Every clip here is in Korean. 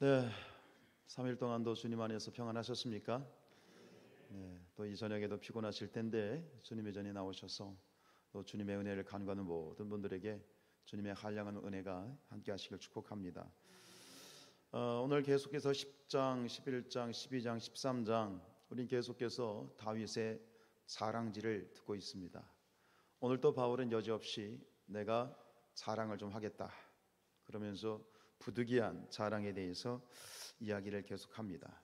네, 3일 동안도 주님 안에서 평안하셨습니까? 네, 또 이 저녁에도 피곤하실 텐데 주님의 전에 나오셔서 또 주님의 은혜를 간구하는 모든 분들에게 주님의 한량한 은혜가 함께 하시길 축복합니다. 오늘 계속해서 10장, 11장, 12장, 13장 우린 계속해서 다윗의 자랑질을 듣고 있습니다. 오늘 또 바울은 여지없이 내가 자랑을 좀 하겠다 그러면서 부득이한 자랑에 대해서 이야기를 계속합니다.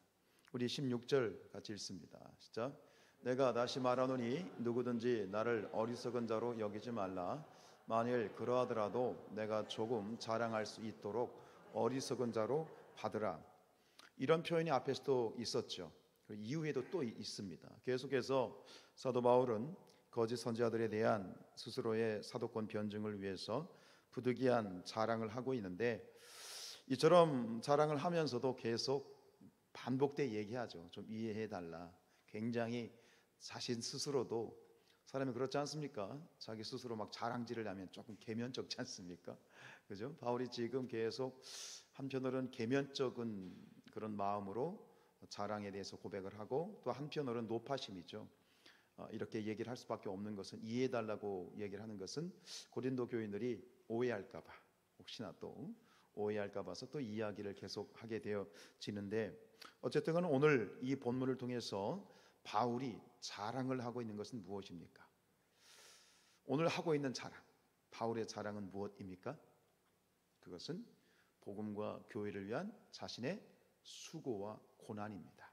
우리 16절 같이 읽습니다. 시작. 내가 다시 말하노니 누구든지 나를 어리석은 자로 여기지 말라. 만일 그러하더라도 내가 조금 자랑할 수 있도록 어리석은 자로 받으라. 이런 표현이 앞에서도 있었죠. 이후에도 또 있습니다. 계속해서 사도 바울은 거짓 선지자들에 대한 스스로의 사도권 변증을 위해서 부득이한 자랑을 하고 있는데, 이처럼 자랑을 하면서도 계속 반복돼 얘기하죠. 좀 이해해달라. 굉장히 자신 스스로도, 사람이 그렇지 않습니까? 자기 스스로 막 자랑질을 하면 조금 계면적지 않습니까? 그죠? 바울이 지금 계속 한편으로는 계면적인 그런 마음으로 자랑에 대해서 고백을 하고, 또 한편으로는 노파심이죠. 이렇게 얘기를 할 수밖에 없는 것은, 이해해달라고 얘기를 하는 것은 고린도 교인들이 오해할까봐, 혹시나 또 오해할까 봐서 또 이야기를 계속 하게 되어지는데, 어쨌든 간에 오늘 이 본문을 통해서 바울이 자랑을 하고 있는 것은 무엇입니까? 오늘 하고 있는 자랑, 바울의 자랑은 무엇입니까? 그것은 복음과 교회를 위한 자신의 수고와 고난입니다.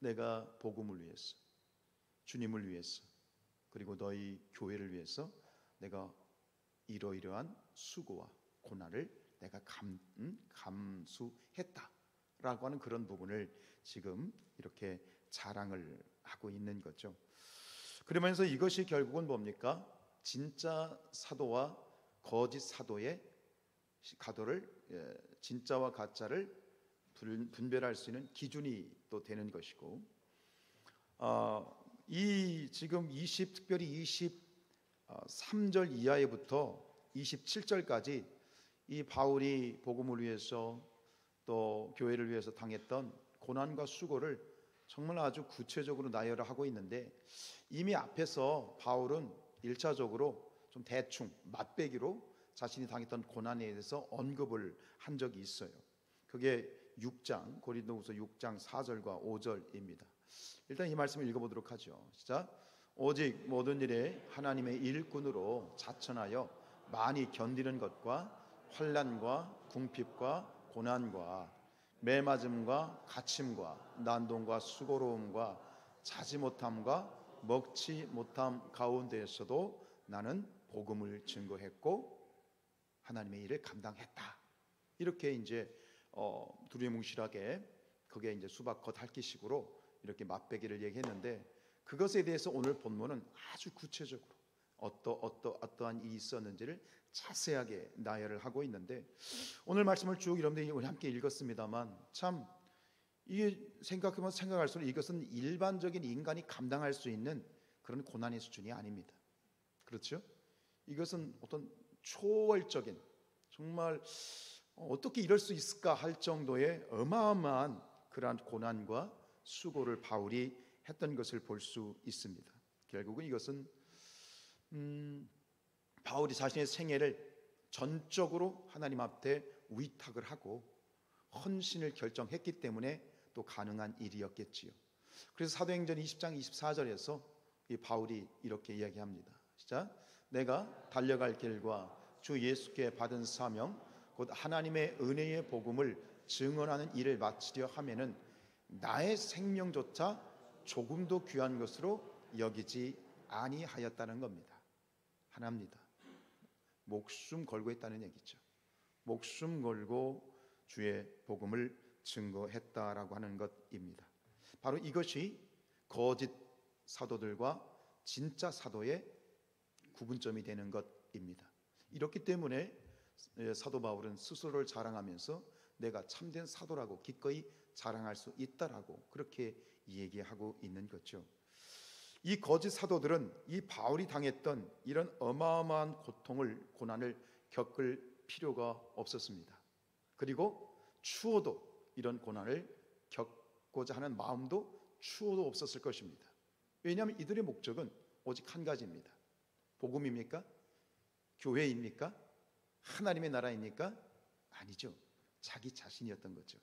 내가 복음을 위해서, 주님을 위해서, 그리고 너희 교회를 위해서 내가 이러이러한 수고와 고난을 내가 감수했다라고 하는 그런 부분을 지금 이렇게 자랑을 하고 있는 거죠. 그러면서 이것이 결국은 뭡니까? 진짜 사도와 거짓 사도의 가도를, 진짜와 가짜를 분별할 수 있는 기준이 또 되는 것이고, 이 지금 특별히 23절 이하에부터 27절까지 이 바울이 복음을 위해서 또 교회를 위해서 당했던 고난과 수고를 정말 아주 구체적으로 나열을 하고 있는데, 이미 앞에서 바울은 1차적으로 좀 대충 맛배기로 자신이 당했던 고난에 대해서 언급을 한 적이 있어요. 그게 6장, 고린도후서 6장 4절과 5절입니다. 일단 이 말씀을 읽어보도록 하죠. 시작. 오직 모든 일에 하나님의 일꾼으로 자천하여 많이 견디는 것과 환난과 궁핍과 고난과 매맞음과 갇힘과 난동과 수고로움과 자지 못함과 먹지 못함 가운데에서도 나는 복음을 증거했고 하나님의 일을 감당했다. 이렇게 이제 두리뭉실하게, 그게 이제 수박 겉핥기식으로 이렇게 맛배기를 얘기했는데, 그것에 대해서 오늘 본문은 아주 구체적으로 어떠한 일이 있었는지를 자세하게 나열을 하고 있는데, 오늘 말씀을 쭉 여러분들이 우리 함께 읽었습니다만, 참 이게 생각할수록 이것은 일반적인 인간이 감당할 수 있는 그런 고난의 수준이 아닙니다. 그렇죠? 이것은 어떤 초월적인, 정말 어떻게 이럴 수 있을까 할 정도의 어마어마한 그러한 고난과 수고를 바울이 했던 것을 볼 수 있습니다. 결국은 이것은 바울이 자신의 생애를 전적으로 하나님 앞에 위탁을 하고 헌신을 결정했기 때문에 또 가능한 일이었겠지요. 그래서 사도행전 20장 24절에서 이 바울이 이렇게 이야기합니다. 시작. 내가 달려갈 길과 주 예수께 받은 사명 곧 하나님의 은혜의 복음을 증언하는 일을 마치려 하면은 나의 생명조차 조금도 귀한 것으로 여기지 아니하였다는 겁니다. 하나입니다. 목숨 걸고 했다는 얘기죠. 목숨 걸고 주의 복음을 증거했다라고 하는 것입니다. 바로 이것이 거짓 사도들과 진짜 사도의 구분점이 되는 것입니다. 이렇기 때문에 사도 바울은 스스로를 자랑하면서 내가 참된 사도라고 기꺼이 자랑할 수 있다라고 그렇게 얘기하고 있는 거죠. 이 거짓 사도들은 이 바울이 당했던 이런 어마어마한 고난을 겪을 필요가 없었습니다. 그리고 추워도 이런 고난을 겪고자 하는 마음도 추호도 없었을 것입니다. 왜냐하면 이들의 목적은 오직 한 가지입니다. 복음입니까? 교회입니까? 하나님의 나라입니까? 아니죠. 자기 자신이었던 거죠.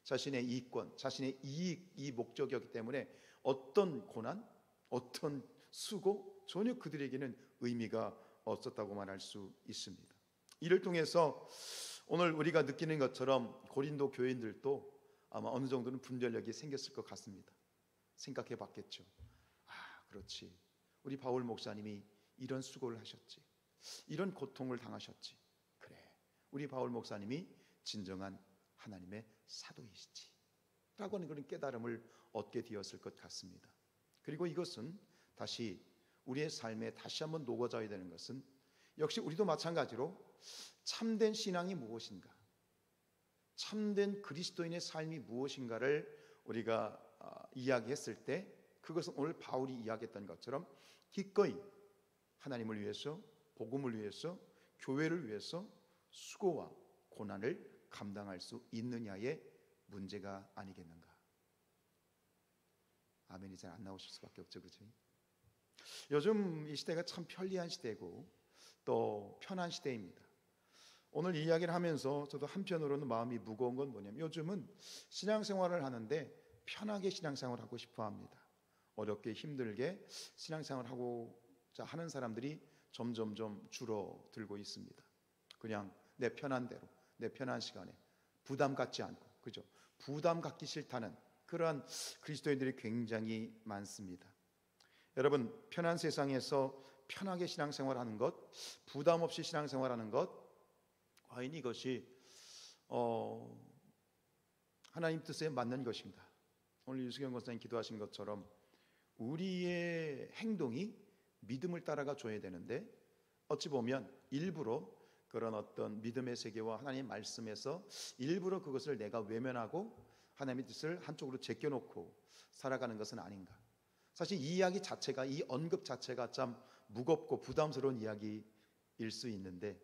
자신의 이익권, 자신의 이익, 이 목적이었기 때문에 어떤 고난, 어떤 수고 전혀 그들에게는 의미가 없었다고 말할 수 있습니다. 이를 통해서 오늘 우리가 느끼는 것처럼 고린도 교인들도 아마 어느 정도는 분별력이 생겼을 것 같습니다. 생각해 봤겠죠. 그렇지, 우리 바울 목사님이 이런 수고를 하셨지, 이런 고통을 당하셨지, 그래, 우리 바울 목사님이 진정한 하나님의 사도이시지 라고 하는 그런 깨달음을 얻게 되었을 것 같습니다. 그리고 이것은 다시 우리의 삶에 다시 한번 녹아져야 되는 것은, 역시 우리도 마찬가지로 참된 신앙이 무엇인가, 참된 그리스도인의 삶이 무엇인가를 우리가 이야기했을 때, 그것은 오늘 바울이 이야기했던 것처럼 기꺼이 하나님을 위해서, 복음을 위해서, 교회를 위해서 수고와 고난을 감당할 수 있느냐의 문제가 아니겠는가. 아멘이 잘 안 나오실 수밖에 없죠, 그죠? 요즘 이 시대가 참 편리한 시대고 또 편한 시대입니다. 오늘 이 이야기를 하면서 저도 한편으로는 마음이 무거운 건 뭐냐면, 요즘은 신앙생활을 하는데 편하게 신앙생활을 하고 싶어 합니다. 어렵게 힘들게 신앙생활을 하고자 하는 사람들이 점점점 줄어들고 있습니다. 그냥 내 편한 대로, 내 편한 시간에 부담 갖지 않고, 그죠? 부담 갖기 싫다는 그러한 그리스도인들이 굉장히 많습니다. 여러분, 편한 세상에서 편하게 신앙생활하는 것, 부담 없이 신앙생활하는 것, 과연 이것이 하나님 뜻에 맞는 것인가? 오늘 유수경 권사님 기도하신 것처럼 우리의 행동이 믿음을 따라가 줘야 되는데, 어찌 보면 일부러 그런 어떤 믿음의 세계와 하나님의 말씀에서 일부러 그것을 내가 외면하고 하나님의 뜻을 한쪽으로 제껴놓고 살아가는 것은 아닌가. 사실 이 이야기 자체가, 이 언급 자체가 참 무겁고 부담스러운 이야기일 수 있는데,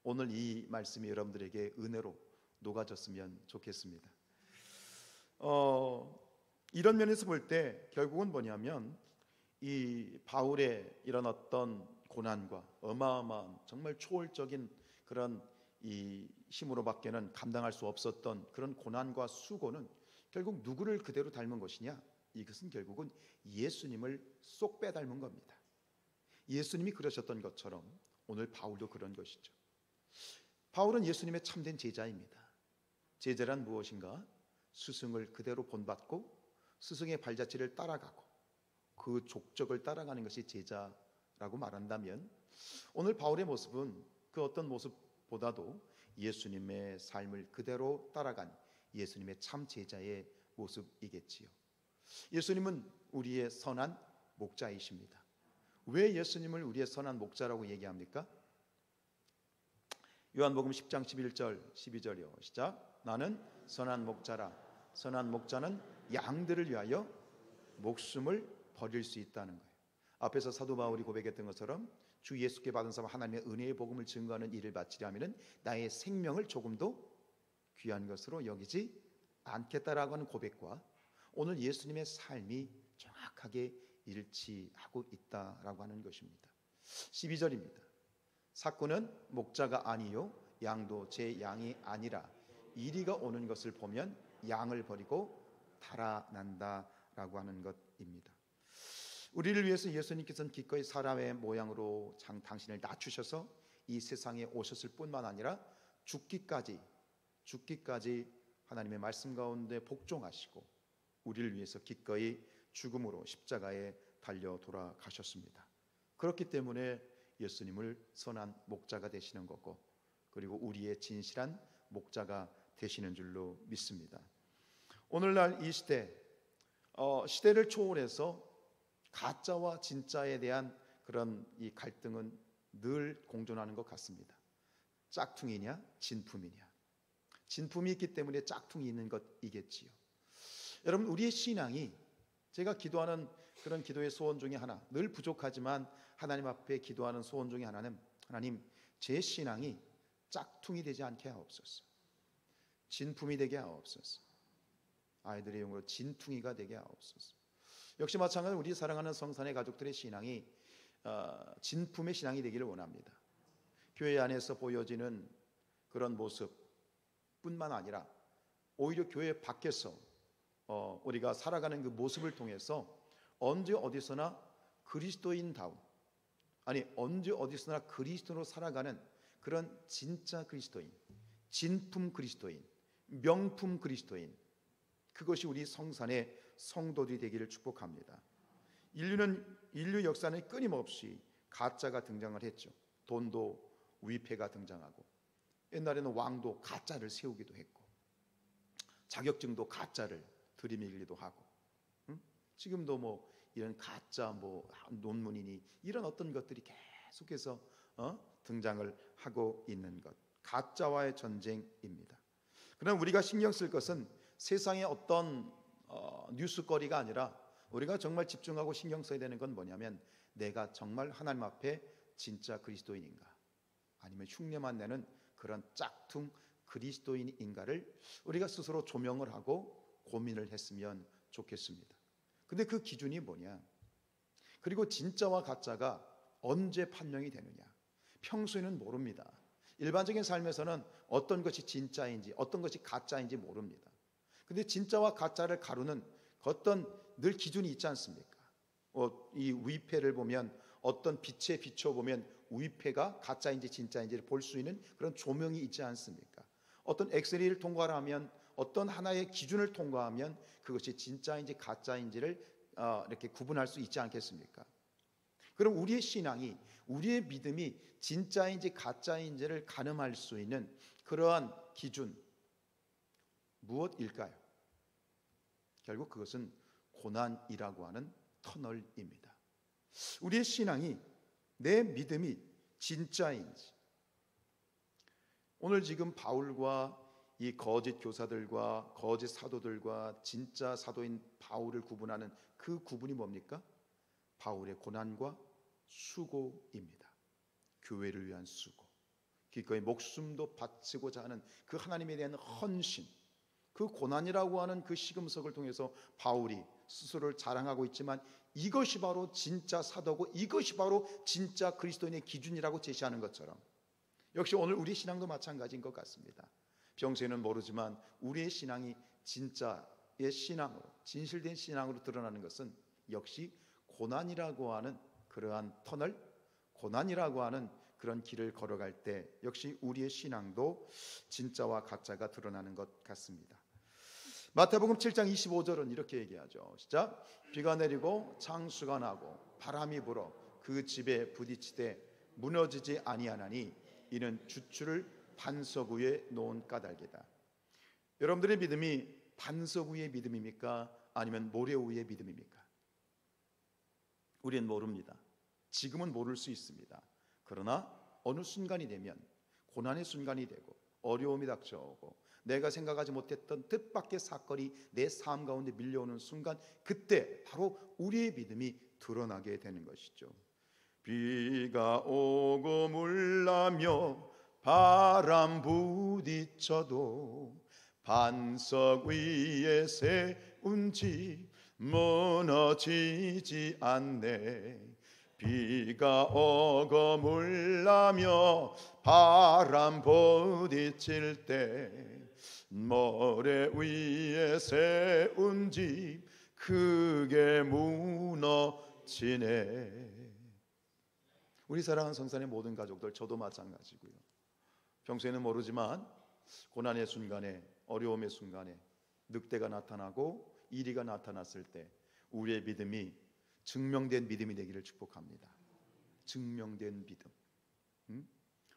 오늘 이 말씀이 여러분들에게 은혜로 녹아졌으면 좋겠습니다. 이런 면에서 볼 때 결국은 뭐냐면, 이 바울의 이런 어떤 고난과 어마어마한 정말 초월적인 그런 이 힘으로밖에는 감당할 수 없었던 그런 고난과 수고는 결국 누구를 그대로 닮은 것이냐? 이것은 결국은 예수님을 쏙 빼닮은 겁니다. 예수님이 그러셨던 것처럼 오늘 바울도 그런 것이죠. 바울은 예수님의 참된 제자입니다. 제자란 무엇인가? 스승을 그대로 본받고 스승의 발자취를 따라가고 그 족적을 따라가는 것이 제자라고 말한다면, 오늘 바울의 모습은 그 어떤 모습보다도 예수님의 삶을 그대로 따라간 예수님의 참 제자의 모습이겠지요. 예수님은 우리의 선한 목자이십니다. 왜 예수님을 우리의 선한 목자라고 얘기합니까? 요한복음 10장 11절 12절이요. 시작. 나는 선한 목자라. 선한 목자는 양들을 위하여 목숨을 버릴 수 있다는 거예요. 앞에서 사도 바울이 고백했던 것처럼 주 예수께 받은 사람 하나님의 은혜의 복음을 증거하는 일을 바치려 하면은 나의 생명을 조금도 귀한 것으로 여기지 않겠다라고 하는 고백과 오늘 예수님의 삶이 정확하게 일치하고 있다라고 하는 것입니다. 12절입니다. 삭구는 목자가 아니요 양도 제 양이 아니라 이리가 오는 것을 보면 양을 버리고 달아난다라고 하는 것입니다. 우리를 위해서 예수님께서는 기꺼이 사람의 모양으로 당신을 낮추셔서 이 세상에 오셨을 뿐만 아니라 죽기까지 하나님의 말씀 가운데 복종하시고 우리를 위해서 기꺼이 죽음으로 십자가에 달려 돌아가셨습니다. 그렇기 때문에 예수님을 선한 목자가 되시는 거고, 그리고 우리의 진실한 목자가 되시는 줄로 믿습니다. 오늘날 이 시대를 초월해서 가짜와 진짜에 대한 그런 이 갈등은 늘 공존하는 것 같습니다. 짝퉁이냐 진품이냐. 진품이 있기 때문에 짝퉁이 있는 것이겠지요. 여러분, 우리의 신앙이, 제가 기도하는 그런 기도의 소원 중에 하나, 늘 부족하지만 하나님 앞에 기도하는 소원 중에 하나는, 하나님, 제 신앙이 짝퉁이 되지 않게 하옵소서. 진품이 되게 하옵소서. 아이들의 영으로 진퉁이가 되게 하옵소서. 역시 마찬가지로 우리 사랑하는 성산의 가족들의 신앙이 진품의 신앙이 되기를 원합니다. 교회 안에서 보여지는 그런 모습뿐만 아니라 오히려 교회 밖에서 우리가 살아가는 그 모습을 통해서 언제 어디서나 그리스도인다운, 아니 언제 어디서나 그리스도로 살아가는 그런 진짜 그리스도인, 진품 그리스도인, 명품 그리스도인, 그것이 우리 성산의 성도들이 되기를 축복합니다. 인류 역사는 끊임없이 가짜가 등장을 했죠. 돈도 위패가 등장하고, 옛날에는 왕도 가짜를 세우기도 했고, 자격증도 가짜를 들이밀기도 하고, 지금도 뭐 이런 가짜 뭐 논문이니 이런 어떤 것들이 계속해서 등장을 하고 있는 것, 가짜와의 전쟁입니다. 그러나 우리가 신경 쓸 것은 세상의 어떤 뉴스거리가 아니라 우리가 정말 집중하고 신경 써야 되는 건 뭐냐면, 내가 정말 하나님 앞에 진짜 그리스도인인가, 아니면 흉내만 내는 그런 짝퉁 그리스도인인가를 우리가 스스로 조명을 하고 고민을 했으면 좋겠습니다. 근데 그 기준이 뭐냐? 그리고 진짜와 가짜가 언제 판명이 되느냐? 평소에는 모릅니다. 일반적인 삶에서는 어떤 것이 진짜인지 어떤 것이 가짜인지 모릅니다. 근데 진짜와 가짜를 가르는 어떤 늘 기준이 있지 않습니까? 이 위패를 보면, 어떤 빛에 비춰보면 위패가 가짜인지 진짜인지를 볼 수 있는 그런 조명이 있지 않습니까? 어떤 엑셀을 통과하면, 어떤 하나의 기준을 통과하면 그것이 진짜인지 가짜인지를 이렇게 구분할 수 있지 않겠습니까? 그럼 우리의 신앙이, 우리의 믿음이 진짜인지 가짜인지를 가늠할 수 있는 그러한 기준 무엇일까요? 결국 그것은 고난이라고 하는 터널입니다. 우리의 신앙이, 내 믿음이 진짜인지, 오늘 지금 바울과 이 거짓 교사들과 거짓 사도들과 진짜 사도인 바울을 구분하는 그 구분이 뭡니까? 바울의 고난과 수고입니다. 교회를 위한 수고, 기꺼이 목숨도 바치고자 하는 그 하나님에 대한 헌신, 그 고난이라고 하는 그 시금석을 통해서 바울이 스스로를 자랑하고 있지만, 이것이 바로 진짜 사도고 이것이 바로 진짜 그리스도인의 기준이라고 제시하는 것처럼, 역시 오늘 우리 신앙도 마찬가지인 것 같습니다. 평소에는 모르지만 우리의 신앙이 진짜의 신앙으로, 진실된 신앙으로 드러나는 것은 역시 고난이라고 하는 그러한 터널, 고난이라고 하는 그런 길을 걸어갈 때 역시 우리의 신앙도 진짜와 가짜가 드러나는 것 같습니다. 마태복음 7장 25절은 이렇게 얘기하죠. 시작. 비가 내리고 창수가 나고 바람이 불어 그 집에 부딪히되 무너지지 아니하나니 이는 주추를 반석 위에 놓은 까닭이다. 여러분들의 믿음이 반석 위의 믿음입니까? 아니면 모래 위의 믿음입니까? 우리는 모릅니다. 지금은 모를 수 있습니다. 그러나 어느 순간이 되면, 고난의 순간이 되고 어려움이 닥쳐오고 내가 생각하지 못했던 뜻밖의 사건이 내 삶 가운데 밀려오는 순간, 그때 바로 우리의 믿음이 드러나게 되는 것이죠. 비가 오고 물나며 바람 부딪혀도 반석 위에 세운 집 무너지지 않네. 비가 오고 물나며 바람 부딪힐 때 모래 위에 세운 집 크게 무너지네. 우리 사랑하는 성산의 모든 가족들, 저도 마찬가지고요. 평소에는 모르지만 고난의 순간에, 어려움의 순간에, 늑대가 나타나고 이리가 나타났을 때 우리의 믿음이 증명된 믿음이 되기를 축복합니다. 증명된 믿음,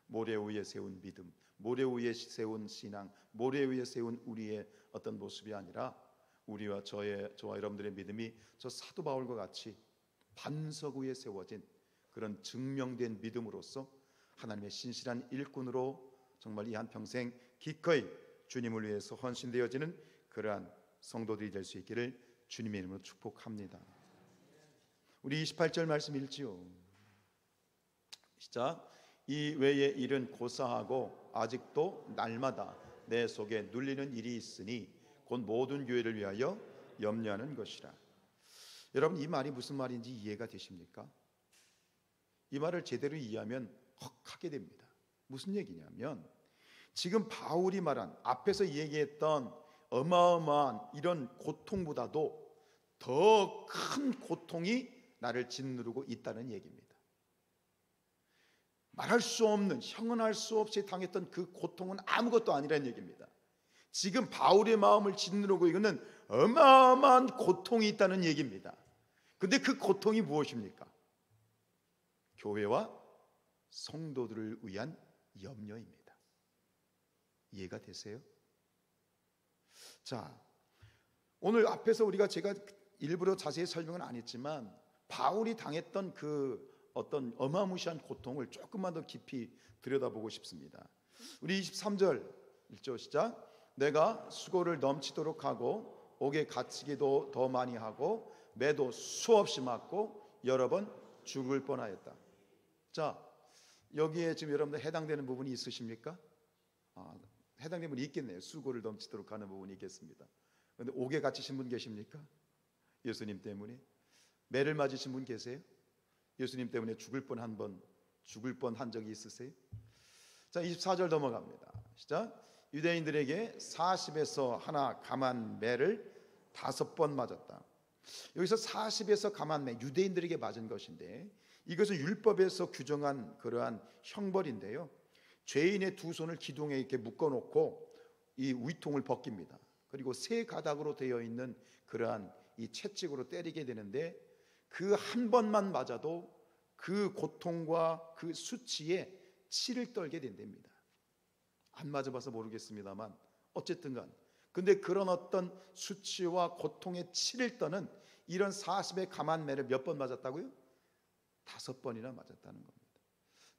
모래 위에 세운 믿음, 모래 위에 세운 신앙, 모래 위에 세운 우리의 어떤 모습이 아니라 우리와 저와 여러분들의 믿음이 저 사도 바울과 같이 반석 위에 세워진 그런 증명된 믿음으로써 하나님의 신실한 일꾼으로 정말 이 한평생 기꺼이 주님을 위해서 헌신되어지는 그러한 성도들이 될 수 있기를 주님의 이름으로 축복합니다. 우리 28절 말씀 읽지요. 시작. 이 외의 일은 고사하고 아직도 날마다 내 속에 눌리는 일이 있으니 곧 모든 교회를 위하여 염려하는 것이라. 여러분, 이 말이 무슨 말인지 이해가 되십니까? 이 말을 제대로 이해하면 헉하게 됩니다. 무슨 얘기냐면 지금 바울이 말한 앞에서 얘기했던 어마어마한 이런 고통보다도 더 큰 고통이 나를 짓누르고 있다는 얘기입니다. 말할 수 없는, 형언할 수 없이 당했던 그 고통은 아무것도 아니라는 얘기입니다. 지금 바울의 마음을 짓누르고 있는 어마어마한 고통이 있다는 얘기입니다. 근데 그 고통이 무엇입니까? 교회와 성도들을 위한 염려입니다. 이해가 되세요? 자, 오늘 앞에서 제가 일부러 자세히 설명은 안 했지만 바울이 당했던 그 어떤 어마무시한 고통을 조금만 더 깊이 들여다보고 싶습니다. 우리 23절 1절 시작. 내가 수고를 넘치도록 하고 옥에 갇히기도 더 많이 하고 매도 수없이 맞고 여러 번 죽을 뻔하였다. 자, 여기에 지금 여러분들 해당되는 부분이 있으십니까? 해당되는 분이 있겠네요. 수고를 넘치도록 하는 부분이 있겠습니다. 그런데 옥에 갇히신 분 계십니까? 예수님 때문에. 매를 맞으신 분 계세요? 예수님 때문에 죽을 뻔한 적이 있으세요? 자, 24절 넘어갑니다. 시작. 유대인들에게 40에서 하나 감한 매를 5번 맞았다. 여기서 40에서 감한 매, 유대인들에게 맞은 것인데 이것은 율법에서 규정한 그러한 형벌인데요. 죄인의 두 손을 기둥에 이렇게 묶어놓고 이 위통을 벗깁니다. 그리고 세 가닥으로 되어 있는 그러한 이 채찍으로 때리게 되는데 그 한 번만 맞아도 그 고통과 그 수치에 치를 떨게 된답니다. 안 맞아봐서 모르겠습니다만 어쨌든간 근데 그런 어떤 수치와 고통에 치를 떠는 이런 40의 감한 매를 몇 번 맞았다고요? 5번이나 맞았다는 겁니다.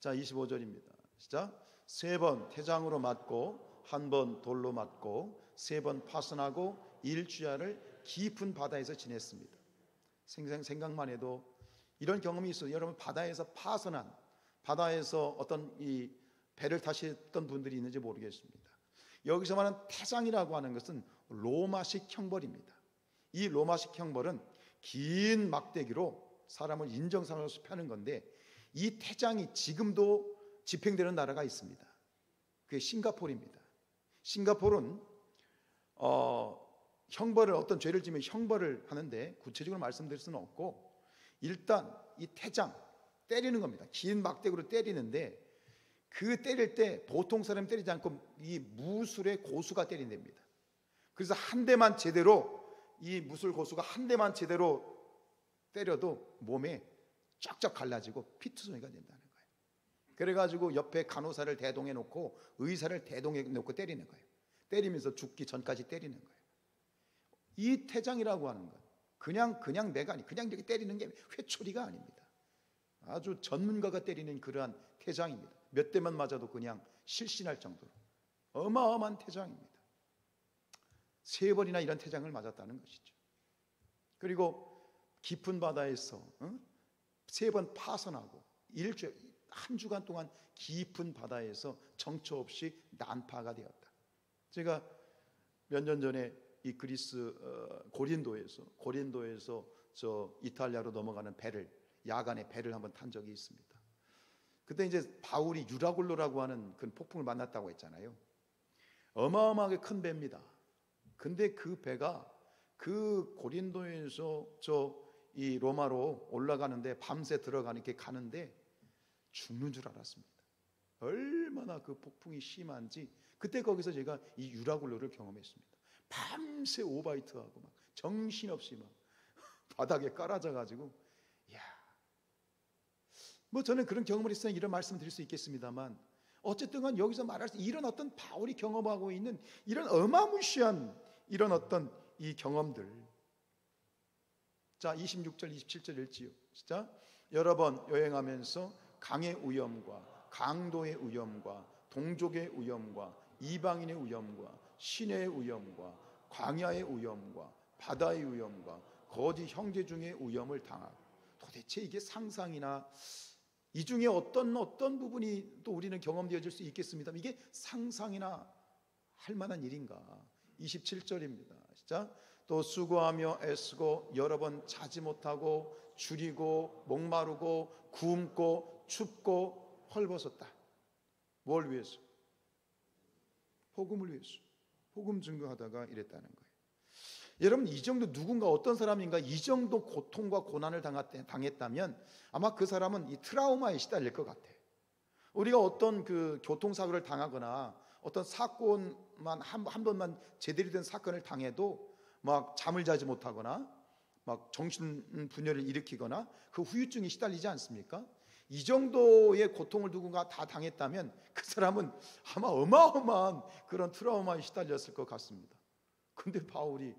자, 25절입니다. 시작. 3번 태장으로 맞고 1번 돌로 맞고 3번 파선하고 일주야를 깊은 바다에서 지냈습니다. 생각만 해도 이런 경험이 있어요. 여러분, 바다에서 어떤 이 배를 타셨던 분들이 있는지 모르겠습니다. 여기서 말하는 태장이라고 하는 것은 로마식 형벌입니다. 이 로마식 형벌은 긴 막대기로 사람을 인정상으로 펴는 건데 이 태장이 지금도 집행되는 나라가 있습니다. 그게 싱가포르입니다. 싱가포르는 형벌을 어떤 죄를 지면 형벌을 하는데 구체적으로 말씀드릴 수는 없고 일단 이 태장 때리는 겁니다. 긴 막대기로 때리는데 그 때릴 때 보통 사람이 때리지 않고 이 무술의 고수가 때린답니다. 그래서 한 대만 제대로 이 무술 고수가 한 대만 제대로 때려도 몸에 쫙쫙 갈라지고 피투성이가 된다는 거예요. 그래가지고 옆에 간호사를 대동해 놓고 의사를 대동해 놓고 때리는 거예요. 때리면서 죽기 전까지 때리는 거예요. 이 태장이라고 하는 건 그냥 매가 아니 그냥 이렇게 때리는 게 회초리가 아닙니다. 아주 전문가가 때리는 그러한 태장입니다. 몇 대만 맞아도 그냥 실신할 정도로 어마어마한 태장입니다. 3번이나 이런 태장을 맞았다는 것이죠. 그리고 깊은 바다에서 3번 파선하고 한 주간 동안 깊은 바다에서 정처 없이 난파가 되었다. 제가 몇 년 전에 이 그리스 고린도에서 저 이탈리아로 넘어가는 야간에 배를 한번 탄 적이 있습니다. 그때 이제 바울이 유라굴로라고 하는 그 폭풍을 만났다고 했잖아요. 어마어마하게 큰 배입니다. 근데 그 배가 그 고린도에서 이 로마로 올라가는데 밤새 들어가는 게 가는데 죽는 줄 알았습니다. 얼마나 그 폭풍이 심한지 그때 거기서 제가 이 유라굴로를 경험했습니다. 밤새 오바이트하고 막 정신없이 막 바닥에 깔아져 가지고 뭐 저는 그런 경험을 했으니 이런 말씀 드릴 수 있겠습니다만 어쨌든 간 여기서 말할 수 이런 어떤 바울이 경험하고 있는 이런 어마무시한 이런 어떤 이 경험들. 자, 26절 27절 읽지요. 진짜 여러 번 여행하면서 강의 위험과 강도의 위험과 동족의 위험과 이방인의 위험과 시내의 위험과 광야의 위험과 바다의 위험과 거짓 형제 중의 위험을 당하고 도대체 이게 상상이나 이 중에 어떤 부분이 또 우리는 경험되어질 수 있겠습니다만 이게 상상이나 할 만한 일인가? 27절입니다. 시작. 또 수고하며 애쓰고 여러 번 자지 못하고 줄이고 목마르고 굶고 춥고 헐벗었다. 뭘 위해서? 복음을 위해서. 복음 증거하다가 이랬다는 거예요. 여러분, 이 정도 누군가 어떤 사람인가 이 정도 고통과 고난을 당했다면 아마 그 사람은 이 트라우마에 시달릴 것 같아. 우리가 어떤 그 교통사고를 당하거나 어떤 사건만 한 번만 제대로 된 사건을 당해도 막 잠을 자지 못하거나 막 정신분열을 일으키거나 그 후유증이 시달리지 않습니까? 이 정도의 고통을 누군가 다 당했다면 그 사람은 아마 어마어마한 그런 트라우마에 시달렸을 것 같습니다. 근데 바울이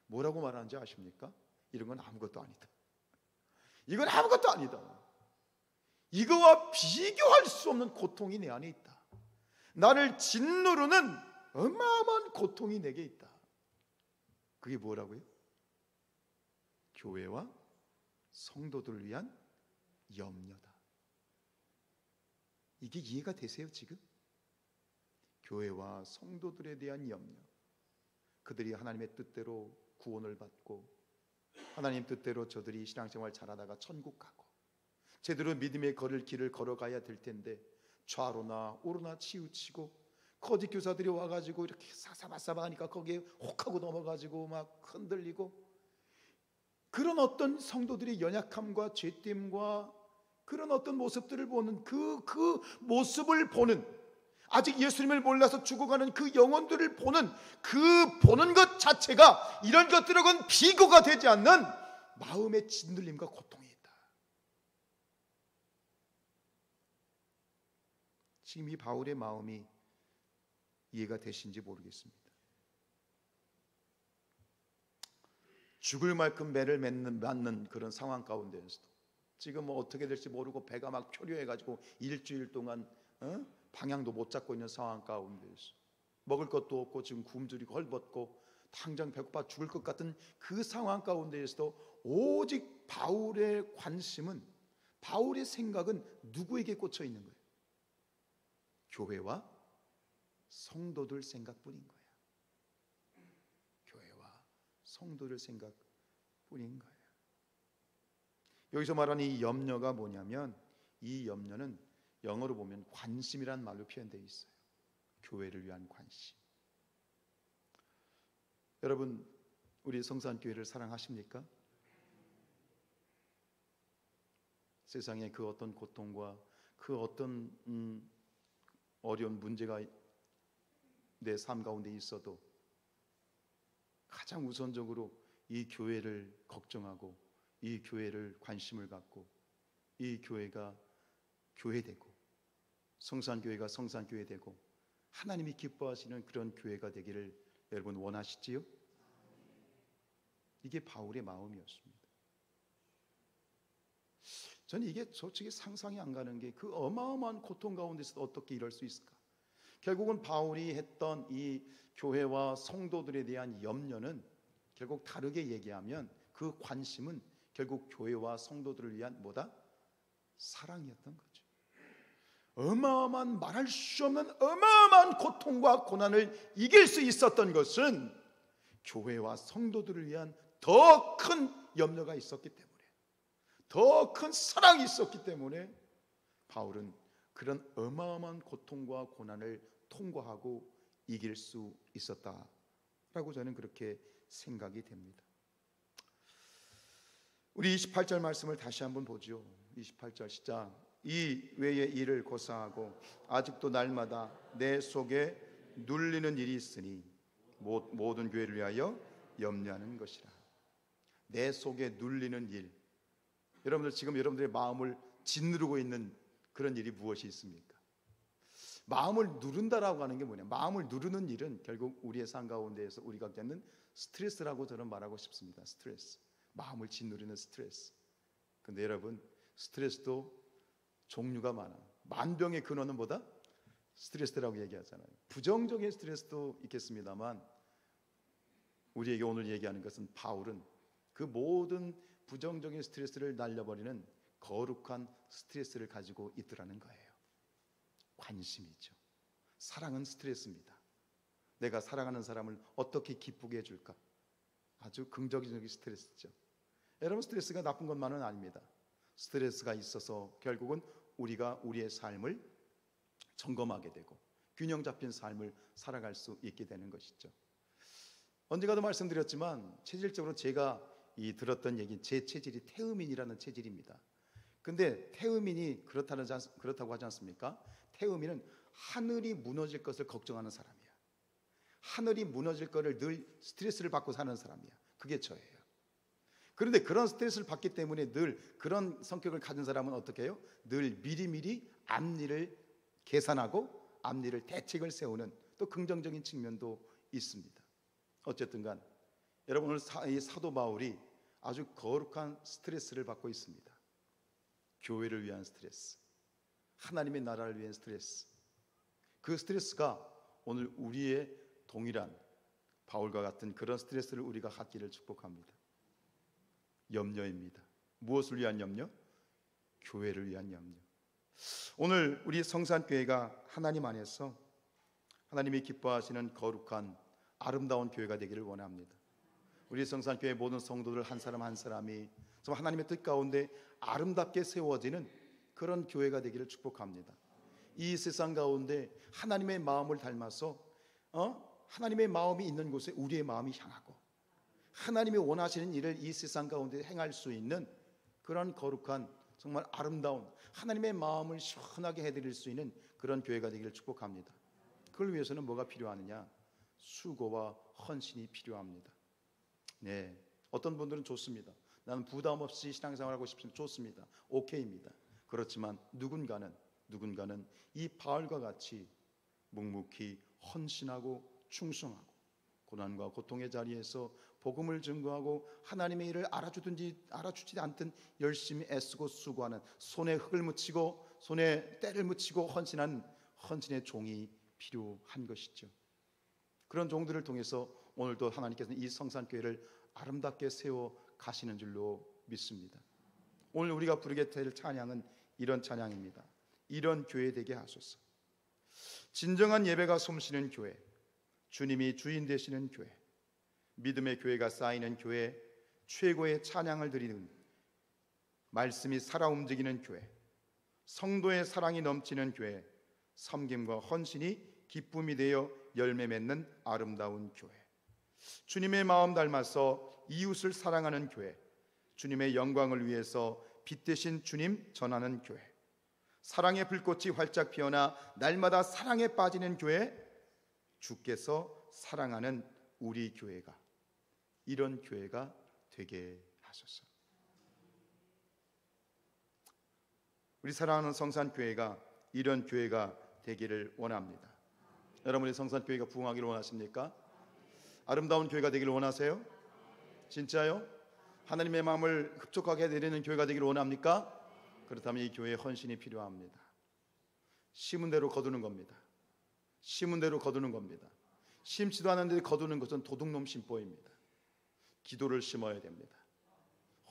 뭐라고 말하는지 아십니까? 이런 건 아무것도 아니다. 이건 아무것도 아니다. 이거와 비교할 수 없는 고통이 내 안에 있다. 나를 짓누르는 어마어마한 고통이 내게 있다. 그게 뭐라고요? 교회와 성도들을 위한 염려다. 이게 이해가 되세요 지금? 교회와 성도들에 대한 염려. 그들이 하나님의 뜻대로 구원을 받고 하나님 뜻대로 저들이 신앙생활 잘하다가 천국 가고 제대로 믿음의 길을 걸어가야 될 텐데 좌로나 우로나 치우치고 거짓 교사들이 와가지고 이렇게 사사바사바하니까 거기에 혹하고 넘어가지고 막 흔들리고, 그런 어떤 성도들의 연약함과 죄됨과 그런 어떤 모습들을 보는 그 모습을 보는, 아직 예수님을 몰라서 죽어가는 그 영혼들을 보는 것 자체가 이런 것들하고는 비교가 되지 않는 마음의 짓눌림과 고통이 있다. 지금 이 바울의 마음이 이해가 되신지 모르겠습니다. 죽을 만큼 매를 맞는 그런 상황 가운데에서도 지금 뭐 어떻게 될지 모르고 배가 막 표류해가지고 일주일 동안 방향도 못 잡고 있는 상황 가운데에서 먹을 것도 없고 지금 굶주리고 헐벗고 당장 배고파 죽을 것 같은 그 상황 가운데에서도 오직 바울의 관심은, 바울의 생각은 누구에게 꽂혀 있는 거예요? 교회와 성도들 생각뿐인 거야. 교회와 성도들 생각뿐인 거예요. 여기서 말하는 이 염려가 뭐냐면, 이 염려는 영어로 보면 관심이란 말로 표현되어 있어요. 교회를 위한 관심. 여러분, 우리 성산교회를 사랑하십니까? 세상에 그 어떤 고통과 그 어떤 어려운 문제가 내 삶 가운데 있어도 가장 우선적으로 이 교회를 걱정하고 이 교회를 관심을 갖고 이 교회가 교회되고 성산교회가 성산교회되고 하나님이 기뻐하시는 그런 교회가 되기를 여러분 원하시지요? 이게 바울의 마음이었습니다. 저는 이게 솔직히 상상이 안 가는 게, 그 어마어마한 고통 가운데서 어떻게 이럴 수 있을까? 결국은 바울이 했던 이 교회와 성도들에 대한 염려는 결국 다르게 얘기하면 그 관심은 결국 교회와 성도들을 위한 뭐다? 사랑이었던 거죠. 어마어마한, 말할 수 없는 어마어마한 고통과 고난을 이길 수 있었던 것은 교회와 성도들을 위한 더 큰 염려가 있었기 때문에, 더 큰 사랑이 있었기 때문에 바울은 그런 어마어마한 고통과 고난을 통과하고 이길 수 있었다라고 저는 그렇게 생각이 됩니다. 우리 28절 말씀을 다시 한번 보죠. 28절 시작. 이 외의 일을 고사하고 아직도 날마다 내 속에 눌리는 일이 있으니 모든 교회를 위하여 염려하는 것이라. 내 속에 눌리는 일. 여러분들 지금 여러분들의 마음을 짓누르고 있는 그런 일이 무엇이 있습니까? 마음을 누른다라고 하는 게 뭐냐? 마음을 누르는 일은 결국 우리의 삶 가운데에서 우리가 겪는 스트레스라고 저는 말하고 싶습니다. 스트레스. 마음을 짓누르는 스트레스. 근데 여러분, 스트레스도 종류가 많아. 만병의 근원은 뭐다? 스트레스라고 얘기하잖아요. 부정적인 스트레스도 있겠습니다만 우리에게 오늘 얘기하는 것은, 바울은 그 모든 부정적인 스트레스를 날려버리는 거룩한 스트레스를 가지고 있더라는 거예요. 관심이죠. 사랑은 스트레스입니다. 내가 사랑하는 사람을 어떻게 기쁘게 해줄까? 아주 긍정적인 스트레스죠. 여러분, 스트레스가 나쁜 것만은 아닙니다. 스트레스가 있어서 결국은 우리가 우리의 삶을 점검하게 되고 균형 잡힌 삶을 살아갈 수 있게 되는 것이죠. 언젠가도 말씀드렸지만 체질적으로 제가 들었던 얘기, 제 체질이 태음인이라는 체질입니다. 근데 태음인이 그렇다고 하지 않습니까? 태음인은 하늘이 무너질 것을 걱정하는 사람이야. 하늘이 무너질 것을 늘 스트레스를 받고 사는 사람이야. 그게 저예요. 그런데 그런 스트레스를 받기 때문에 늘 그런 성격을 가진 사람은 어떻게 해요? 늘 미리미리 앞일을 계산하고 앞일을 대책을 세우는 또 긍정적인 측면도 있습니다. 어쨌든 간 여러분, 오늘 이 사도 바울이 아주 거룩한 스트레스를 받고 있습니다. 교회를 위한 스트레스, 하나님의 나라를 위한 스트레스. 그 스트레스가 오늘 우리의 동일한 바울과 같은 그런 스트레스를 우리가 갖기를 축복합니다. 염려입니다. 무엇을 위한 염려? 교회를 위한 염려. 오늘 우리 성산교회가 하나님 안에서 하나님이 기뻐하시는 거룩한 아름다운 교회가 되기를 원합니다. 우리 성산교회 모든 성도들 한 사람 한 사람이 정말 하나님의 뜻 가운데 아름답게 세워지는 그런 교회가 되기를 축복합니다. 이 세상 가운데 하나님의 마음을 닮아서 하나님의 마음이 있는 곳에 우리의 마음이 향하고 하나님이 원하시는 일을 이 세상 가운데 행할 수 있는 그런 거룩한 정말 아름다운 하나님의 마음을 시원하게 해드릴 수 있는 그런 교회가 되기를 축복합니다. 그걸 위해서는 뭐가 필요하느냐? 수고와 헌신이 필요합니다. 네, 어떤 분들은 좋습니다. 나는 부담 없이 신앙생활하고 싶습니다. 좋습니다. 오케이입니다. 그렇지만 누군가는 이 바울과 같이 묵묵히 헌신하고 충성하고 고난과 고통의 자리에서 복음을 증거하고 하나님의 일을 알아주지 않든 열심히 애쓰고 수고하는, 손에 흙을 묻히고 손에 때를 묻히고 헌신의 종이 필요한 것이죠. 그런 종들을 통해서 오늘도 하나님께서는 이 성산교회를 아름답게 세워 가시는 줄로 믿습니다. 오늘 우리가 부르게 될 찬양은 이런 찬양입니다. 이런 교회 되게 하소서. 진정한 예배가 솜씨는 교회, 주님이 주인 되시는 교회, 믿음의 교회가 쌓이는 교회, 최고의 찬양을 드리는, 말씀이 살아 움직이는 교회, 성도의 사랑이 넘치는 교회, 섬김과 헌신이 기쁨이 되어 열매 맺는 아름다운 교회, 주님의 마음 닮아서 이웃을 사랑하는 교회, 주님의 영광을 위해서 빛 되신 주님 전하는 교회, 사랑의 불꽃이 활짝 피어나 날마다 사랑에 빠지는 교회, 주께서 사랑하는 우리 교회가, 이런 교회가 되게 하소서. 우리 사랑하는 성산교회가 이런 교회가 되기를 원합니다. 여러분이 성산교회가 부흥하기를 원하십니까? 아름다운 교회가 되기를 원하세요? 진짜요? 하나님의 마음을 흡족하게 해드리는 교회가 되기를 원합니까? 그렇다면 이 교회에 헌신이 필요합니다. 심은 대로 거두는 겁니다. 심은 대로 거두는 겁니다. 심지도 않은데 거두는 것은 도둑놈 심보입니다. 기도를 심어야 됩니다.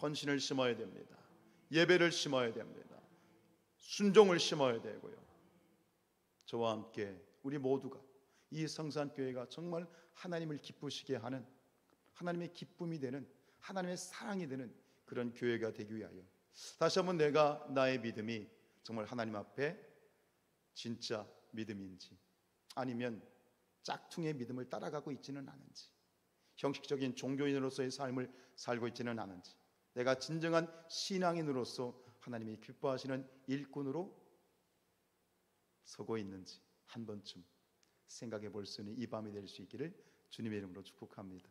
헌신을 심어야 됩니다. 예배를 심어야 됩니다. 순종을 심어야 되고요. 저와 함께 우리 모두가 이 성산교회가 정말 하나님을 기쁘시게 하는, 하나님의 기쁨이 되는, 하나님의 사랑이 되는 그런 교회가 되기 위하여 다시 한번 내가 나의 믿음이 정말 하나님 앞에 진짜 믿음인지, 아니면 짝퉁의 믿음을 따라가고 있지는 않은지, 형식적인 종교인으로서의 삶을 살고 있지는 않은지, 내가 진정한 신앙인으로서 하나님이 기뻐하시는 일꾼으로 서고 있는지 한 번쯤 생각해 볼 수 있는 이 밤이 될 수 있기를 주님의 이름으로 축복합니다.